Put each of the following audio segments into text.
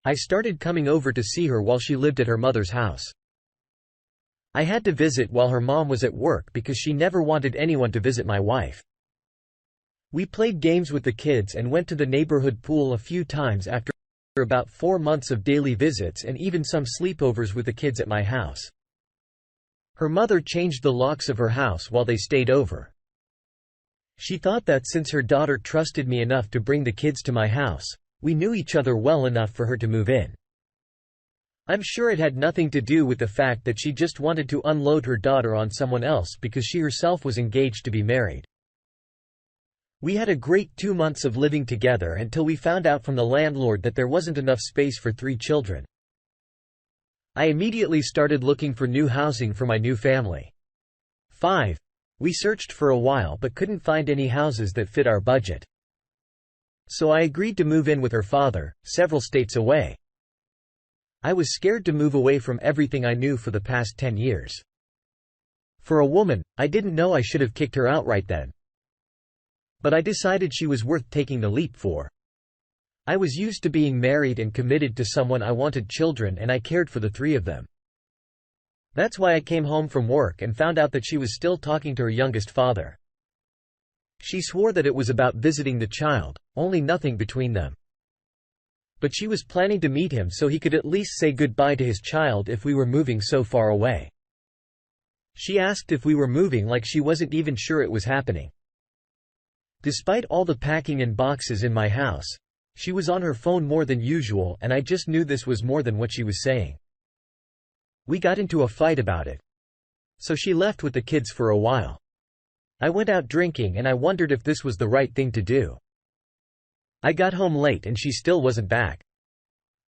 I started coming over to see her while she lived at her mother's house. I had to visit while her mom was at work because she never wanted anyone to visit my wife. We played games with the kids and went to the neighborhood pool a few times after about 4 months of daily visits and even some sleepovers with the kids at my house. Her mother changed the locks of her house while they stayed over. She thought that since her daughter trusted me enough to bring the kids to my house, we knew each other well enough for her to move in. I'm sure it had nothing to do with the fact that she just wanted to unload her daughter on someone else because she herself was engaged to be married. We had a great 2 months of living together until we found out from the landlord that there wasn't enough space for 3 children. I immediately started looking for new housing for my new family. 5. We searched for a while but couldn't find any houses that fit our budget. So I agreed to move in with her father, several states away. I was scared to move away from everything I knew for the past 10 years. For a woman, I didn't know I should have kicked her out right then. But I decided she was worth taking the leap for. I was used to being married and committed to someone. I wanted children and I cared for the 3 of them. That's why I came home from work and found out that she was still talking to her youngest father. She swore that it was about visiting the child, only nothing between them. But she was planning to meet him so he could at least say goodbye to his child if we were moving so far away. She asked if we were moving like she wasn't even sure it was happening. Despite all the packing and boxes in my house, she was on her phone more than usual and I just knew this was more than what she was saying. We got into a fight about it. So she left with the kids for a while. I went out drinking and I wondered if this was the right thing to do. I got home late and she still wasn't back.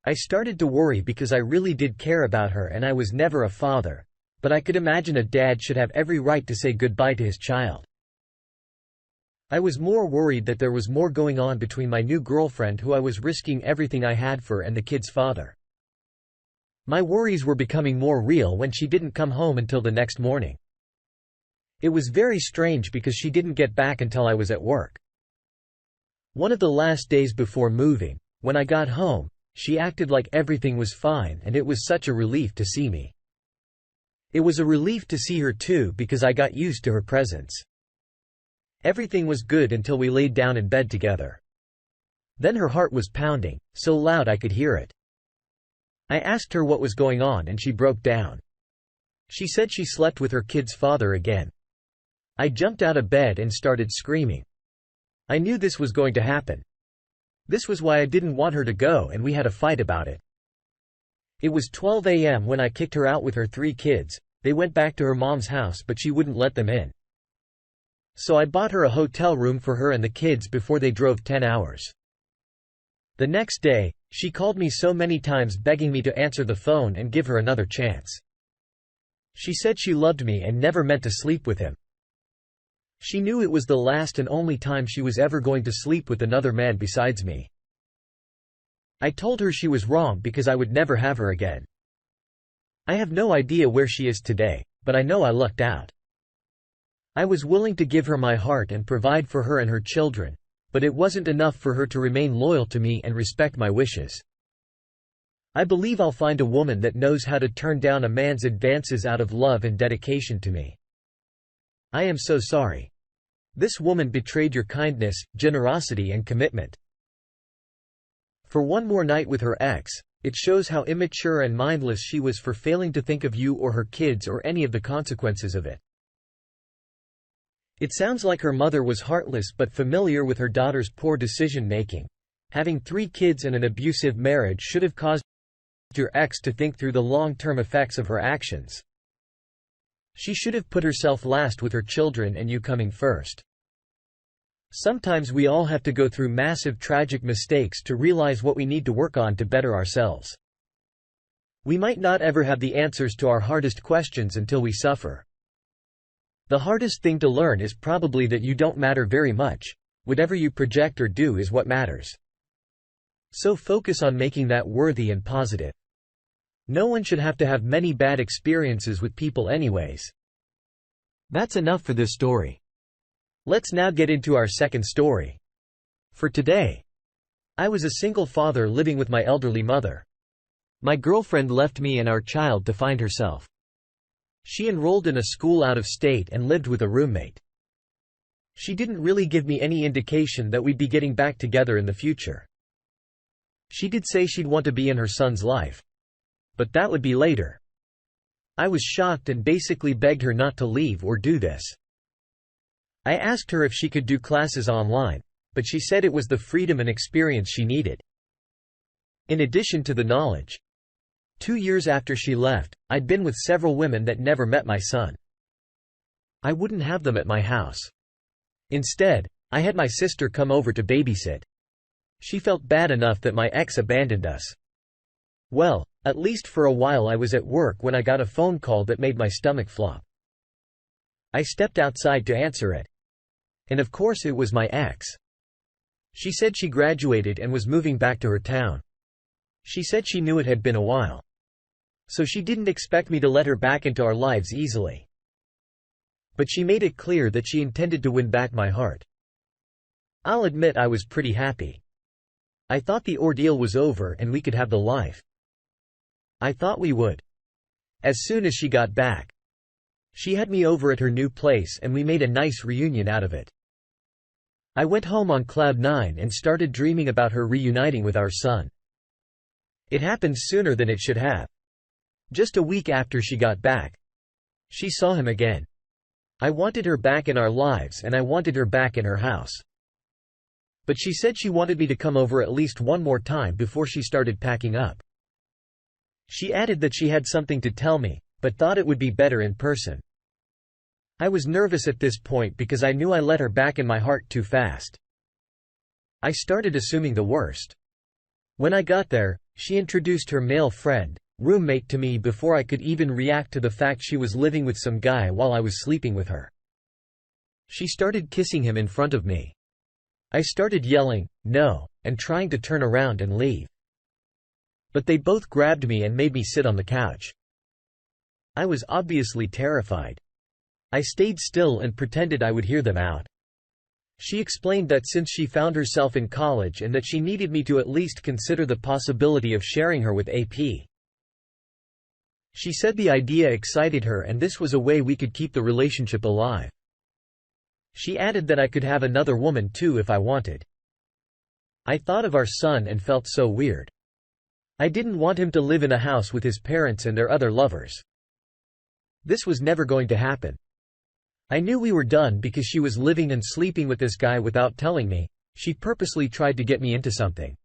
I started to worry because I really did care about her and I was never a father, but I could imagine a dad should have every right to say goodbye to his child. I was more worried that there was more going on between my new girlfriend who I was risking everything I had for and the kid's father. My worries were becoming more real when she didn't come home until the next morning. It was very strange because she didn't get back until I was at work. One of the last days before moving, when I got home, she acted like everything was fine and it was such a relief to see me. It was a relief to see her too because I got used to her presence. Everything was good until we laid down in bed together. Then her heart was pounding, so loud I could hear it. I asked her what was going on and she broke down. She said she slept with her kid's father again. I jumped out of bed and started screaming. I knew this was going to happen. This was why I didn't want her to go and we had a fight about it. It was 12 a.m. when I kicked her out with her 3 kids. They went back to her mom's house but she wouldn't let them in. So I bought her a hotel room for her and the kids before they drove 10 hours. The next day, she called me so many times begging me to answer the phone and give her another chance. She said she loved me and never meant to sleep with him. She knew it was the last and only time she was ever going to sleep with another man besides me. I told her she was wrong because I would never have her again. I have no idea where she is today, but I know I lucked out. I was willing to give her my heart and provide for her and her children, but it wasn't enough for her to remain loyal to me and respect my wishes. I believe I'll find a woman that knows how to turn down a man's advances out of love and dedication to me. I am so sorry. This woman betrayed your kindness, generosity and commitment. For one more night with her ex, it shows how immature and mindless she was for failing to think of you or her kids or any of the consequences of it. It sounds like her mother was heartless but familiar with her daughter's poor decision-making. Having 3 kids and an abusive marriage should have caused your ex to think through the long-term effects of her actions. She should have put herself last with her children and you coming first. Sometimes we all have to go through massive tragic mistakes to realize what we need to work on to better ourselves. We might not ever have the answers to our hardest questions until we suffer. The hardest thing to learn is probably that you don't matter very much. Whatever you project or do is what matters. So focus on making that worthy and positive. No one should have to have many bad experiences with people anyways. That's enough for this story. Let's now get into our second story. For today, I was a single father living with my elderly mother. My girlfriend left me and our child to find herself. She enrolled in a school out of state and lived with a roommate. She didn't really give me any indication that we'd be getting back together in the future. She did say she'd want to be in her son's life. But that would be later. I was shocked and basically begged her not to leave or do this. I asked her if she could do classes online, but she said it was the freedom and experience she needed. In addition to the knowledge. 2 years after she left, I'd been with several women that never met my son. I wouldn't have them at my house. Instead, I had my sister come over to babysit. She felt bad enough that my ex abandoned us. Well, at least for a while I was at work when I got a phone call that made my stomach flop. I stepped outside to answer it. And of course it was my ex. She said she graduated and was moving back to her town. She said she knew it had been a while. So she didn't expect me to let her back into our lives easily. But she made it clear that she intended to win back my heart. I'll admit I was pretty happy. I thought the ordeal was over and we could have the life. I thought we would. As soon as she got back. She had me over at her new place and we made a nice reunion out of it. I went home on cloud 9 and started dreaming about her reuniting with our son. It happened sooner than it should have. Just a week after she got back. She saw him again. I wanted her back in our lives and I wanted her back in her house. But she said she wanted me to come over at least one more time before she started packing up. She added that she had something to tell me, but thought it would be better in person. I was nervous at this point because I knew I let her back in my heart too fast. I started assuming the worst. When I got there, she introduced her male friend, roommate to me before I could even react to the fact she was living with some guy while I was sleeping with her. She started kissing him in front of me. I started yelling, "No," and trying to turn around and leave. But they both grabbed me and made me sit on the couch. I was obviously terrified. I stayed still and pretended I would hear them out. She explained that since she found herself in college and that she needed me to at least consider the possibility of sharing her with AP. She said the idea excited her and this was a way we could keep the relationship alive. She added that I could have another woman too if I wanted. I thought of our son and felt so weird. I didn't want him to live in a house with his parents and their other lovers. This was never going to happen. I knew we were done because she was living and sleeping with this guy without telling me. She purposely tried to get me into something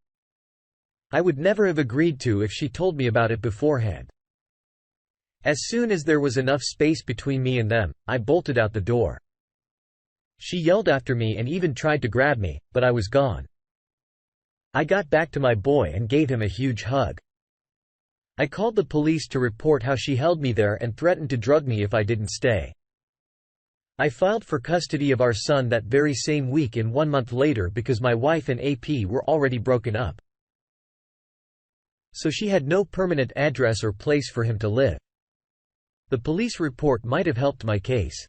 I would never have agreed to if she told me about it beforehand. As soon as there was enough space between me and them, I bolted out the door. She yelled after me and even tried to grab me, but I was gone. I got back to my boy and gave him a huge hug. I called the police to report how she held me there and threatened to drug me if I didn't stay. I filed for custody of our son that very same week and 1 month later because my wife and AP were already broken up. So she had no permanent address or place for him to live. The police report might have helped my case.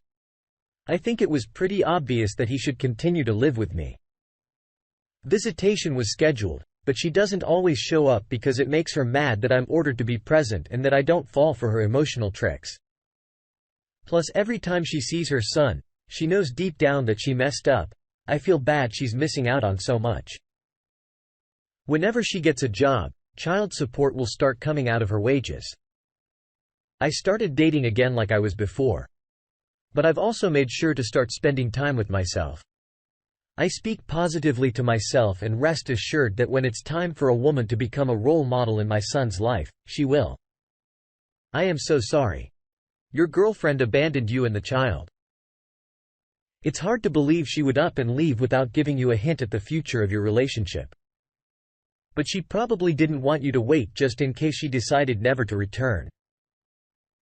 I think it was pretty obvious that he should continue to live with me. Visitation was scheduled, but she doesn't always show up because it makes her mad that I'm ordered to be present and that I don't fall for her emotional tricks. Plus every time she sees her son, she knows deep down that she messed up. I feel bad she's missing out on so much. Whenever she gets a job, child support will start coming out of her wages. I started dating again like I was before. But I've also made sure to start spending time with myself. I speak positively to myself and rest assured that when it's time for a woman to become a role model in my son's life, she will. I am so sorry. Your girlfriend abandoned you and the child. It's hard to believe she would up and leave without giving you a hint at the future of your relationship. But she probably didn't want you to wait just in case she decided never to return.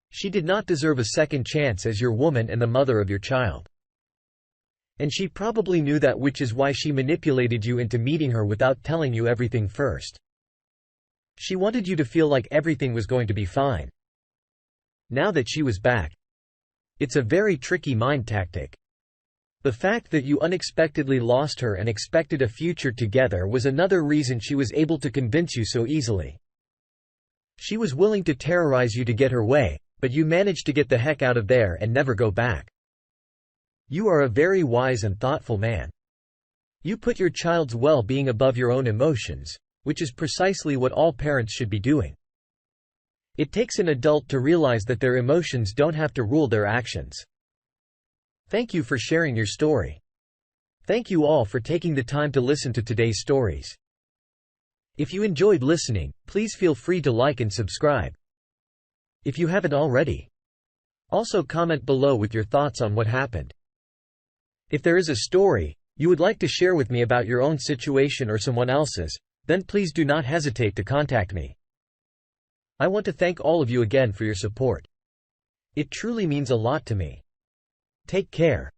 She did not deserve a second chance as your woman and the mother of your child. And she probably knew that, which is why she manipulated you into meeting her without telling you everything first. She wanted you to feel like everything was going to be fine. Now that she was back. It's a very tricky mind tactic. The fact that you unexpectedly lost her and expected a future together was another reason she was able to convince you so easily. She was willing to terrorize you to get her way, but you managed to get the heck out of there and never go back. You are a very wise and thoughtful man. You put your child's well-being above your own emotions, which is precisely what all parents should be doing. It takes an adult to realize that their emotions don't have to rule their actions. Thank you for sharing your story. Thank you all for taking the time to listen to today's stories. If you enjoyed listening, please feel free to like and subscribe. If you haven't already. Also comment below with your thoughts on what happened. If there is a story you would like to share with me about your own situation or someone else's, then please do not hesitate to contact me. I want to thank all of you again for your support. It truly means a lot to me. Take care.